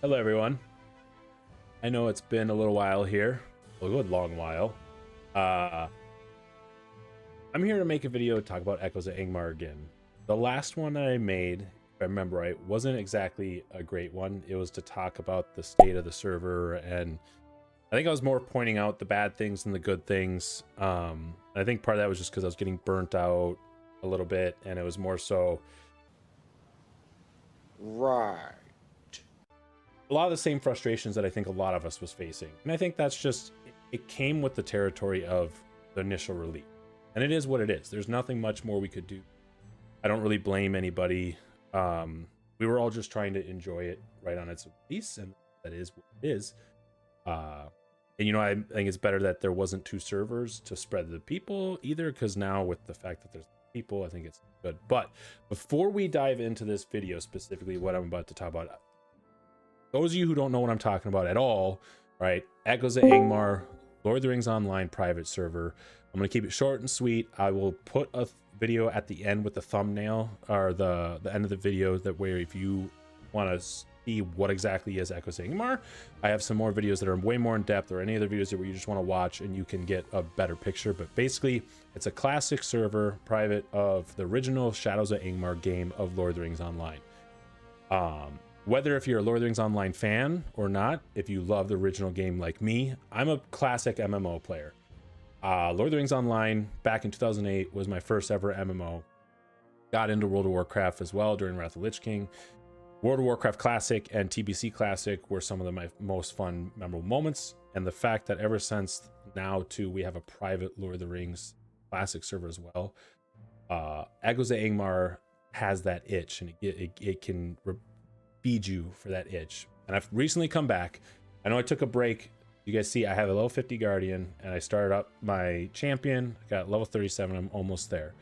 Hello, everyone. I know it's been a little while here, a good long while. I'm here to make a video to talk about Echoes of Angmar again. The last one that I made, if I remember right, wasn't exactly a great one. It was to talk about the state of the server, and I think I was more pointing out the bad things than the good things. I think part of that was just because I was getting burnt out a little bit, and it was more so Right. a lot of the same frustrations that I think a lot of us was facing. And I think that's just, it came with the territory of the initial release. And it is what it is. There's nothing much more we could do. I don't really blame anybody. We were all just trying to enjoy it right on its release, and that is what it is. And I think it's better that there wasn't two servers to spread the people either, because now with the fact that there's people, I think it's good. But before we dive into this video, specifically what I'm about to talk about, those of you who don't know what I'm talking about at all, right? Echoes of Angmar, Lord of the Rings Online private server. I'm going to keep it short and sweet. I will put a video at the end with the thumbnail, or the end of the video, that where if you want to see what exactly is Echoes of Angmar, I have some more videos that are way more in depth, or any other videos where you just want to watch and you can get a better picture. But basically, it's a classic server, private, of the original Shadows of Angmar game of Lord of the Rings Online. Whether if you're a Lord of the Rings Online fan or not, if you love the original game like me, I'm a classic MMO player. Lord of the Rings Online back in 2008 was my first ever MMO. Got into World of Warcraft as well during Wrath of Lich King. World of Warcraft Classic and TBC Classic were some of my most fun, memorable moments. And the fact that ever since now too, we have a private Lord of the Rings Classic server as well. Echoes of Angmar has that itch, and it can feed you for that itch. And I've recently come back. I know I took a break. You guys see I have a level 50 Guardian, and I started up my champion. I got level 37. I'm almost there.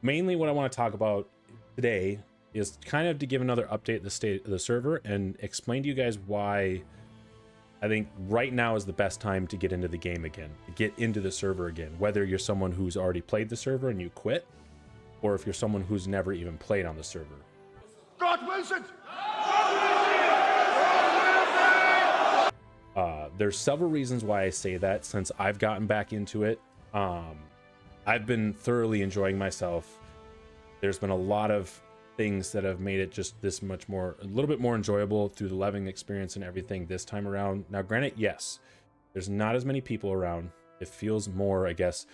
Mainly what I want to talk about today is kind of to give another update of the state of the server and explain to you guys why I think right now is the best time to get into the game again, to get into the server again, whether you're someone who's already played the server and you quit, or if you're someone who's never even played on the server. God Wilson! There's several reasons why I say that since I've gotten back into it. I've been thoroughly enjoying myself. There's been a lot of things that have made it just this much more, a little bit more enjoyable through the leveling experience and everything this time around. Now, granted, yes, there's not as many people around. It feels more, I guess,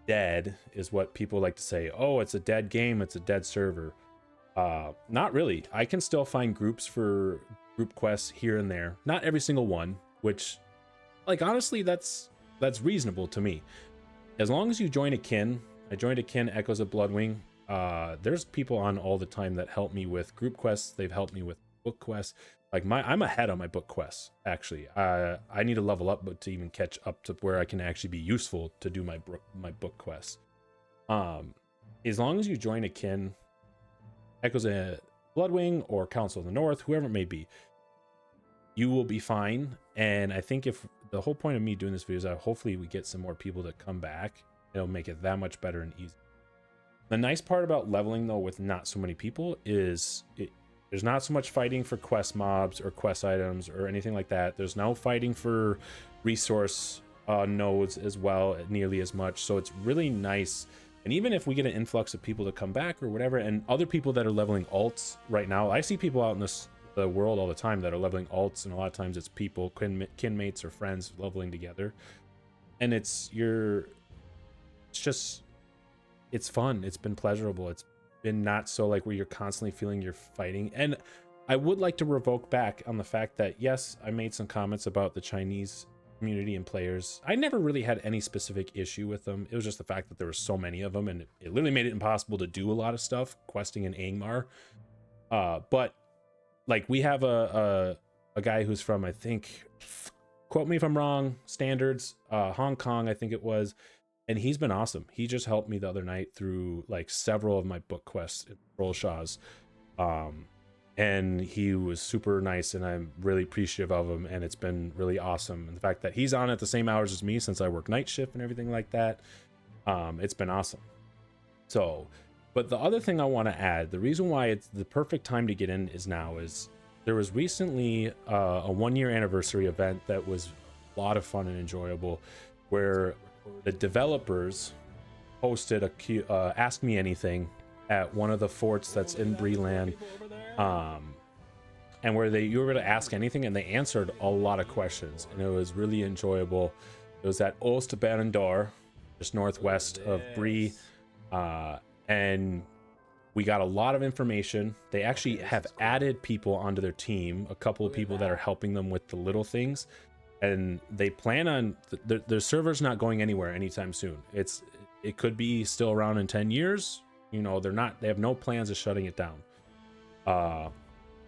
dead is what people like to say. Oh, it's a dead game. It's a dead server. Not really. I can still find groups for group quests here and there. Not every single one, which, like, honestly, that's reasonable to me. As long as you join a kin. I joined a kin, Echoes of Bloodwing. There's people on all the time that help me with group quests. They've helped me with book quests. Like, I'm ahead on my book quests, actually. I need to level up, but to even catch up to where I can actually be useful to do my book quests. As long as you join a kin, Echoes of Bloodwing or Council of the North, whoever it may be, you will be fine. And I think if the whole point of me doing this video is that hopefully we get some more people to come back, it'll make it that much better and easier. The nice part about leveling, though, with not so many people is there's not so much fighting for quest mobs or quest items or anything like that. There's no fighting for resource nodes as well, nearly as much. So it's really nice. And even if we get an influx of people to come back or whatever, and other people that are leveling alts right now, I see people out in the world all the time that are leveling alts, and a lot of times it's people, kinmates or friends leveling together. And it's fun. It's been pleasurable. It's been not so like where you're constantly feeling you're fighting. And I would like to revoke back on the fact that, yes, I made some comments about the Chinese community and players. I never really had any specific issue with them. It was just the fact that there were so many of them, and it literally made it impossible to do a lot of stuff questing in Angmar. But like, we have a guy who's from, I think, quote me if I'm wrong, standards, Hong Kong, I think it was. And he's been awesome. He just helped me the other night through like several of my book quests in Roll Shaw's. And he was super nice, and I'm really appreciative of him. And it's been really awesome. And the fact that he's on at the same hours as me, since I work night shift and everything like that, it's been awesome. So, but the other thing I want to add, the reason why it's the perfect time to get in is now is there was recently a 1-year anniversary event that was a lot of fun and enjoyable, where the developers hosted a Ask Me Anything at one of the forts that's in Breland, and where you were able to ask anything and they answered a lot of questions, and it was really enjoyable. It was at Oost Barendor, just northwest of Bree, and we got a lot of information. They actually have added people onto their team, a couple of people that are helping them with the little things, and they plan on the server's not going anywhere anytime soon. It could be still around in 10 years. You know, they have no plans of shutting it down.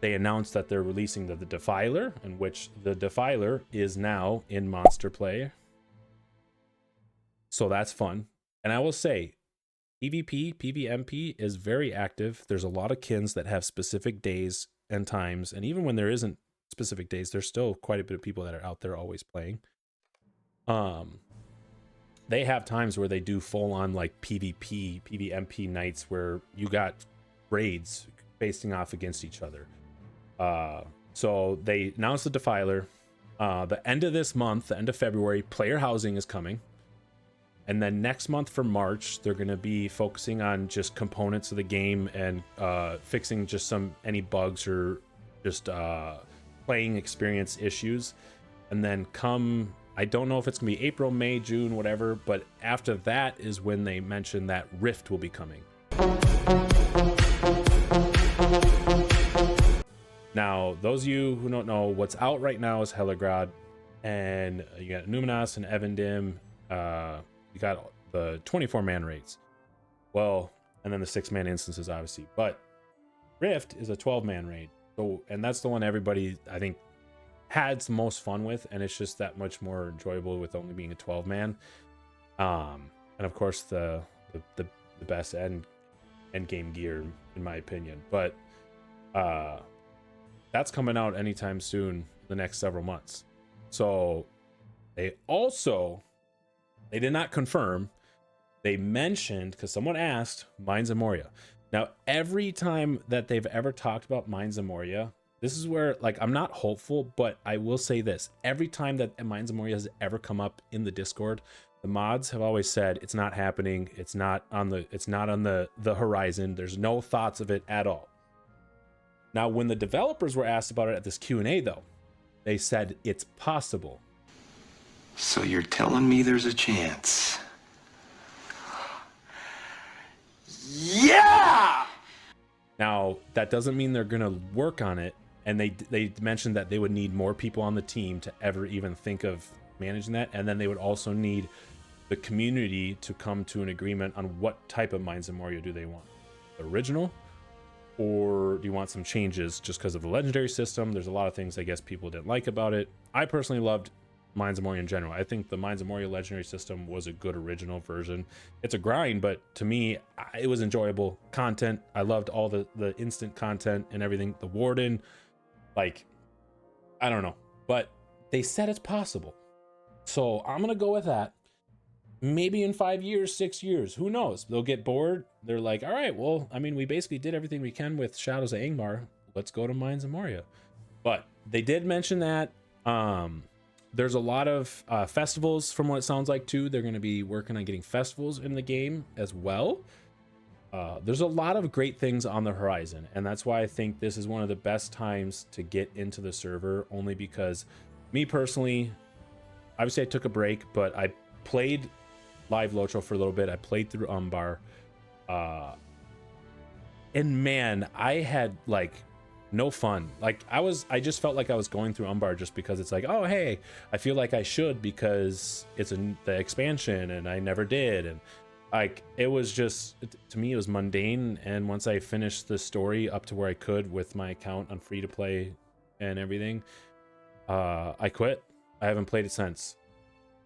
They announced that they're releasing the Defiler, in which the Defiler is now in Monster Play. So that's fun. And I will say, PvP, PvMP is very active. There's a lot of kins that have specific days and times. And even when there isn't specific days, there's still quite a bit of people that are out there always playing. They have times where they do full on like PvP, PvMP nights where you got raids facing off against each other. So they announced the Defiler. The end of this month, the end of February, player housing is coming. And then next month for March, they're going to be focusing on just components of the game and fixing just any bugs or just playing experience issues. And then I don't know if it's going to be April, May, June, whatever, but after that is when they mentioned that Rift will be coming. Now, those of you who don't know, what's out right now is Hellegrad, and you got Numenos and Evendim. You got the 24-man raids. Well, and then the 6-man instances, obviously. But Rift is a 12-man raid. So, and that's the one everybody, I think, had the most fun with, and it's just that much more enjoyable with only being a 12-man. And of course, the best end game gear, in my opinion. But that's coming out anytime soon, the next several months. So they did not confirm. They mentioned, because someone asked, Mines of Moria. Now, every time that they've ever talked about Mines of Moria, this is where, like, I'm not hopeful, but I will say this. Every time that Mines of Moria has ever come up in the Discord, the mods have always said it's not happening. It's not on the horizon. There's no thoughts of it at all. Now, when the developers were asked about it at this Q&A, though, they said it's possible. So you're telling me there's a chance? Yeah! Now, that doesn't mean they're going to work on it. And they mentioned that they would need more people on the team to ever even think of managing that. And then they would also need the community to come to an agreement on what type of Mines of Moria do they want. The original? Or do you want some changes just because of the legendary system? There's a lot of things I guess people didn't like about it. I personally loved Mines of Moria in general. I think the Mines of Moria legendary system was a good original version. It's a grind, but to me, it was enjoyable content. I loved all the instant content and everything. The Warden, like, I don't know, but they said it's possible. So I'm going to go with that. Maybe in 5 years, 6 years, who knows? They'll get bored. They're like, all right, well, I mean, we basically did everything we can with Shadows of Angmar. Let's go to Mines of Moria. But they did mention that. There's a lot of festivals from what it sounds like too. They're going to be working on getting festivals in the game as well. There's a lot of great things on the horizon, and that's why I think this is one of the best times to get into the server, only because me personally, obviously I took a break, but I played live Lotro for a little bit. I played through Angmar, and man, I had like no fun. Like I just felt like I was going through Angmar just because it's like, oh hey, I feel like I should because it's the expansion and I never did, and like it was just, to me it was mundane. And once I finished the story up to where I could with my account on free to play and everything, I quit. I haven't played it since.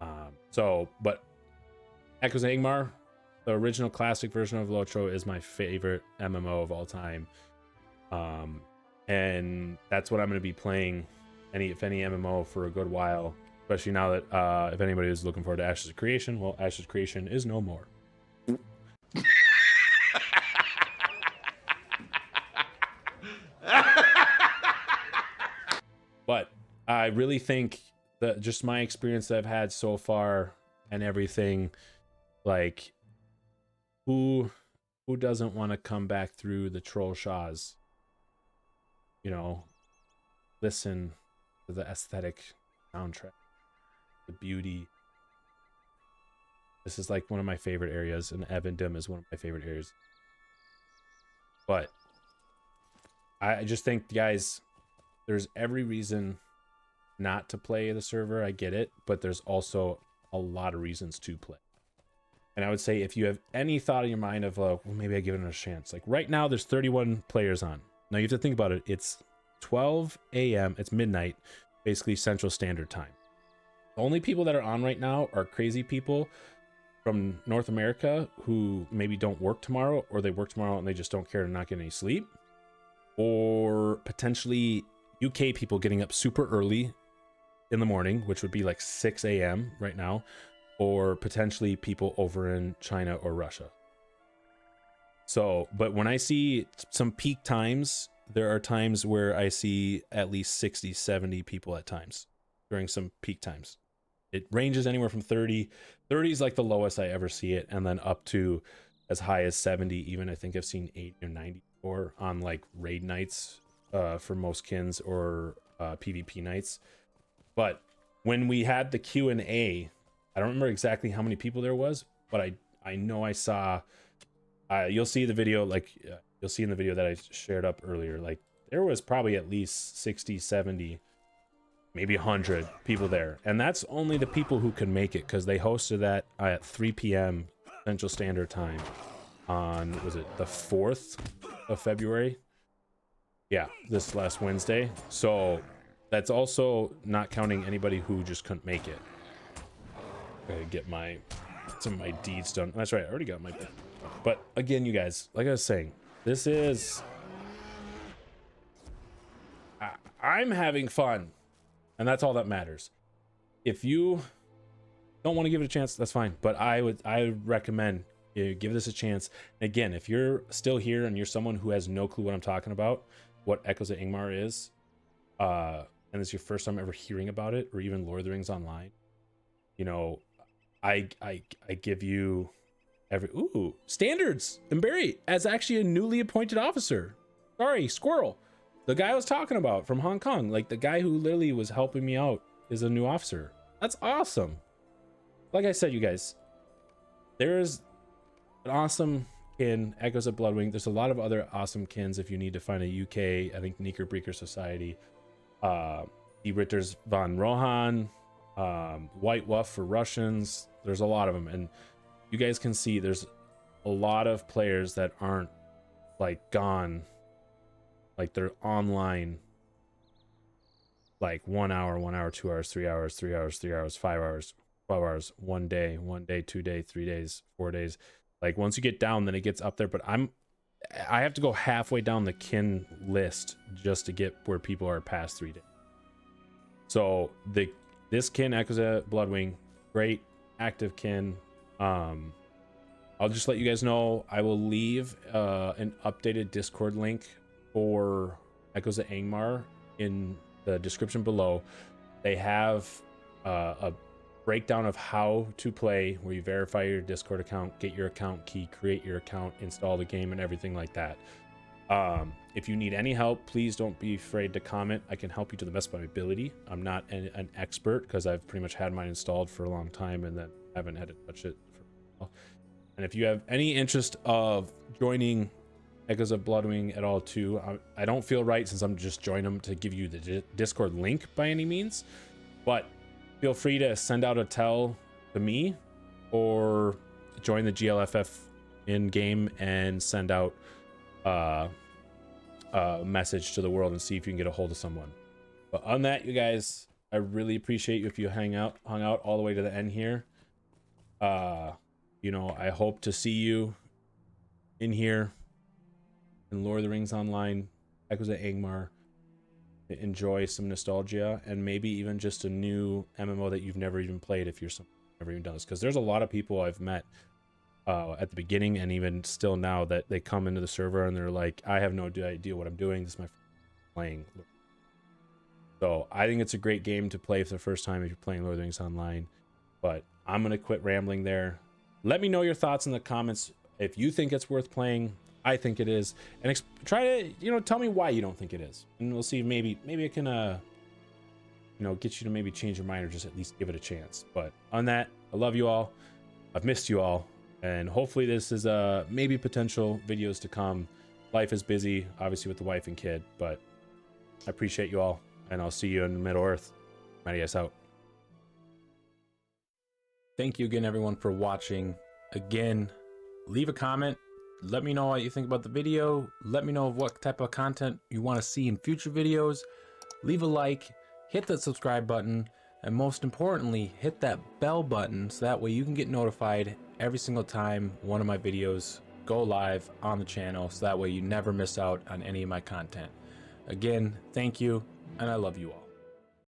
But Echoes of Angmar, the original classic version of Lotro, is my favorite MMO of all time. And that's what I'm going to be playing, if any MMO, for a good while, especially now that if anybody is looking forward to Ashes of Creation, well, Ashes of Creation is no more. I really think that just my experience that I've had so far and everything, like who doesn't want to come back through the troll shaws, you know, listen to the aesthetic soundtrack, the beauty. This is like one of my favorite areas, and Evendom is one of my favorite areas. But I just think, guys, there's every reason not to play the server. I get it, but there's also a lot of reasons to play. And I would say if you have any thought in your mind of, well, maybe I give it a chance. Like right now, there's 31 players on. Now you have to think about it. It's 12 a.m. It's midnight, basically Central Standard Time. The only people that are on right now are crazy people from North America who maybe don't work tomorrow, or they work tomorrow and they just don't care to not get any sleep, or potentially UK people getting up super early in the morning, which would be like 6 a.m. right now, or potentially people over in China or Russia. So, but when I see some peak times, there are times where I see at least 60, 70 people at times during some peak times. It ranges anywhere from 30. 30 is like the lowest I ever see it, and then up to as high as 70. Even I think I've seen 80 or 90 or on like raid nights for most kins, or PvP nights. But when we had the Q&A, I don't remember exactly how many people there was, but I know I saw, you'll see the video, like you'll see in the video that I shared up earlier, like there was probably at least 60, 70, maybe 100 people there. And that's only the people who could make it, because they hosted that at 3 p.m. Central Standard Time on, was it the 4th of February? Yeah, this last Wednesday. So that's also not counting anybody who just couldn't make it. Gotta get some of my deeds done. That's right, I already got my bit. But again, you guys, like I was saying, this is, I'm having fun, and that's all that matters. If you don't want to give it a chance, that's fine, but I would recommend you give this a chance. Again, if you're still here and you're someone who has no clue what I'm talking about, what Echoes of Angmar is, and it's your first time ever hearing about it, or even Lord of the Rings Online, you know, I give you standards. And Barry, as actually a newly appointed officer. Sorry, Squirrel. The guy I was talking about from Hong Kong, like the guy who literally was helping me out, is a new officer. That's awesome. Like I said, you guys, there's an awesome kin, Echoes of Bloodwing. There's a lot of other awesome kins if you need to find a UK, I think Neeker Breaker Society, the Ritters von Rohan, White Wolf for Russians. There's a lot of them, and you guys can see there's a lot of players that aren't like gone, like they're online like 1 hour, 2 hours, 3 hours, 3 hours, 3 hours, 5 hours, 12 hours, 1 day, 2 days, 3 days, 4 days. Like once you get down, then it gets up there. But I have to go halfway down the kin list just to get where people are past 3 days. So this kin, Echoes of Bloodwing, great active kin. I'll just let you guys know, I will leave an updated Discord link for Echoes of Angmar in the description below. They have a breakdown of how to play, where you verify your Discord account, get your account key, create your account, install the game, and everything like that. If you need any help, please don't be afraid to comment. I can help you to the best of my ability. I'm not an expert, because I've pretty much had mine installed for a long time and then haven't had to touch it for a while. And if you have any interest of joining Echoes of Bloodwing at all too, I don't feel right, since I'm just joining them, to give you the Discord link by any means, but feel free to send out a tell to me, or join the GLFF in game and send out a message to the world and see if you can get a hold of someone. But on that, you guys, I really appreciate you if you hung out all the way to the end here. You know, I hope to see you in here in Lord of the Rings Online, Echoes of Angmar, to enjoy some nostalgia, and maybe even just a new MMO that you've never even played, if you're someone who's never even done this. Because there's a lot of people I've met at the beginning, and even still now, that they come into the server and they're like, I have no idea what I'm doing. This is my first time playing. So I think it's a great game to play for the first time if you're playing Lord of the Rings Online. But I'm going to quit rambling there. Let me know your thoughts in the comments. If you think it's worth playing, I think it is. And try to, tell me why you don't think it is. And we'll see, maybe I can, get you to maybe change your mind or just at least give it a chance. But on that, I love you all. I've missed you all. And hopefully this is maybe potential videos to come. Life is busy, obviously, with the wife and kid. But I appreciate you all. And I'll see you in the Middle Earth. Marias out. Thank you again, everyone, for watching. Again, leave a comment. Let me know what you think about the video. Let me know what type of content you want to see in future videos. Leave a like, hit that subscribe button, and most importantly, hit that bell button so that way you can get notified every single time one of my videos go live on the channel, so that way you never miss out on any of my content. Again, thank you, and I love you all.